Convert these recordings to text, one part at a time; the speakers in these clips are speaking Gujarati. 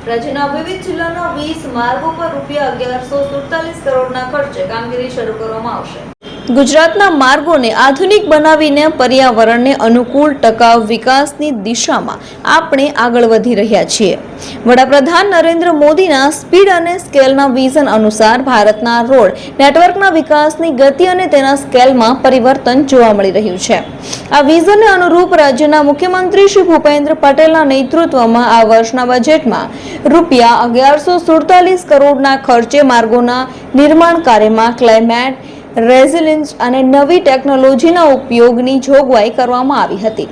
રાજ્યના વિવિધ જિલ્લાના 20 માર્ગો પર રૂપિયા 1147 કરોડના ખર્ચે કામગીરી શરૂ કરવામાં આવશે. ગુજરાતના માર્ગોને આધુનિક બનાવીને પર્યાવરણને અનુકૂળ ટકાઉ વિકાસની દિશામાં આપણે આગળ વધી રહ્યા છીએ. વડાપ્રધાન નરેન્દ્ર મોદીના સ્પીડ અને સ્કેલના વિઝન અનુસાર ભારતના રોડ નેટવર્કના વિકાસની ગતિ અને તેના સ્કેલમાં પરિવર્તન જોવા મળી રહ્યું છે. આ વિઝનને અનુરૂપ રાજ્યના મુખ્યમંત્રી શ્રી ભૂપેન્દ્ર પટેલના નેતૃત્વમાં આ વર્ષના બજેટમાં રૂપિયા 1147 કરોડના ખર્ચે માર્ગોના નિર્માણ કાર્યમાં ક્લાઇમેટ રેઝિલિયન્સ અને નવી ટેકનોલોજીના ઉપયોગની જોગવાઈ કરવામાં આવી હતી.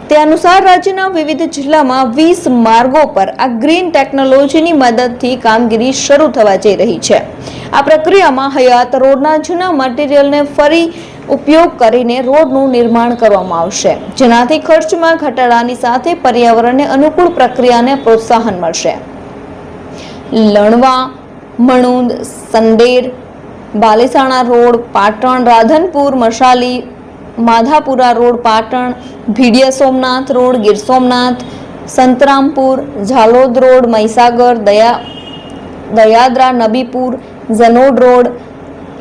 તે અનુસાર રાજ્યના વિવિધ જિલ્લામાં 20 માર્ગો પર આ ગ્રીન ટેકનોલોજીની મદદથી કામગીરી શરૂ થવા જઈ રહી છે. આ પ્રક્રિયામાં હયાત રોડના જૂના મટીરીયલને ફરી ઉપયોગ કરીને રોડનું નિર્માણ કરવામાં આવશે, જેનાથી ખર્ચમાં ઘટાડાની સાથે પર્યાવરણને અનુકૂળ પ્રક્રિયાને પ્રોત્સાહન મળશે. Lanva, Manund, Sander, Balesana road Patan, Radhanpur, Mashali, Madhapura road Patan, Bhidiya Somnath road Gir Somnath, Santrampur, Zalod road Mahisagar, Dayadara Nabipur, Zanod road,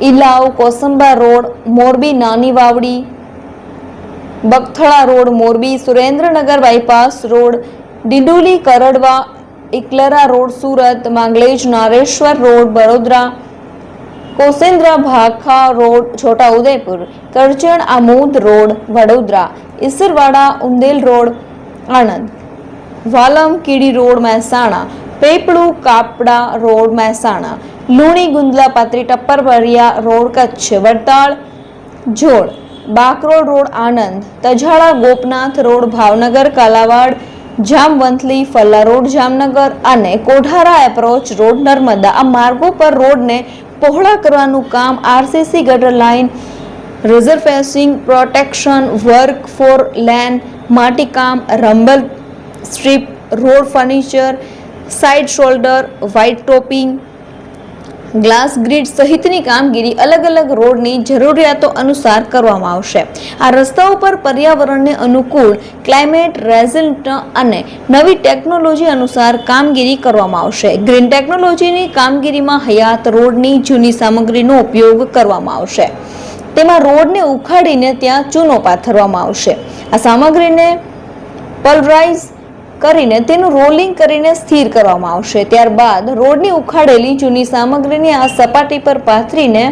Ilav, Kosamba road Morbi, Nani Vavdi, Bagathala road Morbi, Surendranagar bypass road, Dindoli, Kardava, Ikalra road Surat, Manglej Nareshwar road Vadodara, Kosendra Bhakha road Chhota Udepur, Karjan Amod road Vadodara, Isarvada Undel road Anand, Valam Kidi road Mehsana, Pepalu Kapada road Mehsana, Luni ગુંદલા Patri Tapparvariya road Kutch, Vadtal Jod, Bakrol road Anand, Tajala Gopnath road Bhavnagar, Kalavad Jamvanthali, Falla road Jamnagar અને કોઢારા એપ્રોચ રોડ નર્મદા. આ માર્ગો પર રોડને પહોળા કરવાનું કામ આરસીસી ગટર line, resurfacing, protection work four lane, માટીકામ, rumble strip, road furniture, side shoulder, white topping, glass grid સહિતની કામગીરી અલગ અલગ રોડની જરૂરિયાતો અનુસાર કરવામાં આવશે. આ રસ્તાઓ પર પર્યાવરણને અનુકૂળ, ક્લાઇમેટ રેઝિલિયન્ટ અને નવી ટેકનોલોજી અનુસાર કામગીરી કરવામાં આવશે. ગ્રીન ટેકનોલોજીની કામગીરીમાં હયાત રોડની જૂની સામગ્રીનો ઉપયોગ કરવામાં આવશે. તેમાં રોડને ઉખાડીને ત્યાં ચૂનો પાથરવામાં આવશે. આ સામગ્રીને પલ્વરાઇઝ કરીને તેનું રોલિંગ કરીને સ્થિર કરવામાં આવશે. ત્યારબાદ રોડની ઉખાડેલી જૂની સામગ્રીને આ સપાટી પર પાથરીને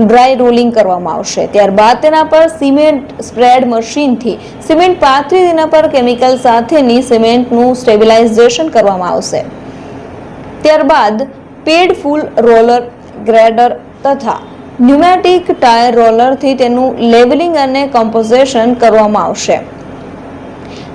ડ્રાય રોલિંગ કરવામાં આવશે. ત્યારબાદ તેના પર સિમેન્ટ સ્પ્રેડ મશીનથી સિમેન્ટ પાથરી તેના પર કેમિકલ સાથેની સિમેન્ટનું સ્ટેબિલાઇઝેશન કરવામાં આવશે. ત્યારબાદ પેડ ફૂલ રોલર, ગ્રેડર તથા ન્યુમેટિક ટાયર રોલરથી તેનું લેવલિંગ અને કમ્પોઝિશન કરવામાં આવશે.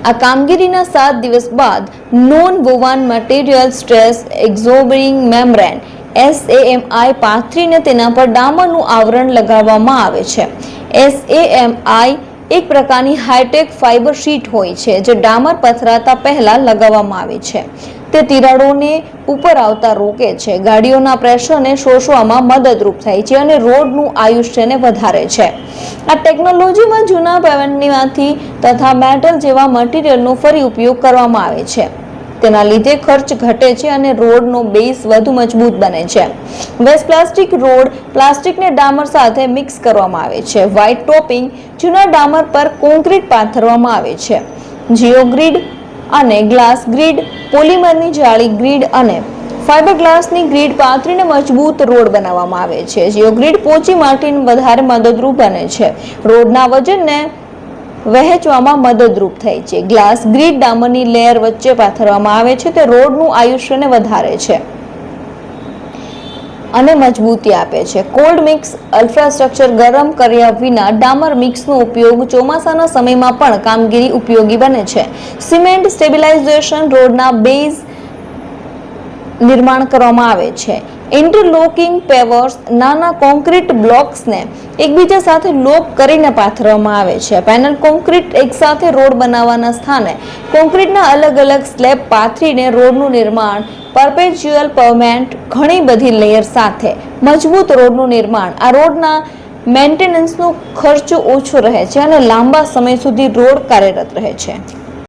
આ કામગીરીના 7 દિવસ બાદ non woven material stress absorbing membrane SAMI પાથરીને તેના પર ડામરનું આવરણ લગાવવામાં આવે છે. SAMI એક પ્રકારની હાઈટેક ફાઇબર શીટ હોય છે જે ડામર પથરાતા પહેલા લગાવવામાં આવે છે. તે તિરાડોને ઉપર આવતા રોકે છે, ગાડીઓના પ્રેશરને શોષવામાં મદદરૂપ થાય છે અને રોડનું આયુષ્યને વધારે છે. આ ટેકનોલોજીમાં જૂના પેવનમાંથી તથા મેટલ જેવા મટીરિયલનો ફરી ઉપયોગ કરવામાં આવે છે. તેના લીધે ખર્ચ ઘટે છે અને રોડનો બેઝ વધુ મજબૂત બને છે. વેસ્ટ પ્લાસ્ટિક રોડ પ્લાસ્ટિકને ડામર સાથે મિક્સ કરવામાં આવે છે. વ્હાઇટ ટોપિંગ જૂના ડામર પર કોન્ક્રીટ પાથરવામાં આવે છે. જીઓગ્રીડ અને ગ્લાસ ગ્રીડ પોલિમરની જાળી ગ્રીડ અને ફાઇબર ગ્લાસની ગ્રીડ પાથરીને મજબૂત રોડ બનાવવામાં આવે છે. જીઓગ્રીડ પોચી માટીને વધારે મદદરૂપ બને છે. રોડના વજનને વહેંચવામાં મદદરૂપ થાય છે. ગ્લાસ ગ્રીડ ડામરની લેયર વચ્ચે પાથરવામાં આવે છે. તે રોડનું આયુષ્યને વધારે છે અને મજબૂતી આપે છે. કોલ્ડ મિક્સ ઇન્ફ્રાસ્ટ્રક્ચર ગરમ કર્યા વિના ડામર મિક્સનો ઉપયોગ ચોમાસાના સમયમાં પણ કામગીરી ઉપયોગી બને છે. સિમેન્ટ સ્ટેબિલાઇઝેશન રોડના બેઝ નિર્માણ કરવામાં આવે છે. ઇન્ટરલોકિંગ પેવર્સ નાના કોન્ક્રીટ બ્લોક્સને એકબીજા સાથે લોક કરીને પાથરવામાં આવે છે. પેનલ કોન્ક્રીટ એકસાથે રોડ બનાવવાના સ્થાને કોન્ક્રીટના અલગ અલગ સ્લેબ પાથરીને રોડનું નિર્માણ પરપેચ્યુઅલ પરમેન્ટ ઘણી બધી લેયર સાથે મજબૂત રોડનું નિર્માણ. આ રોડના મેન્ટેનન્સનો ખર્ચ ઓછો રહે છે અને લાંબા સમય સુધી રોડ કાર્યરત રહે છે.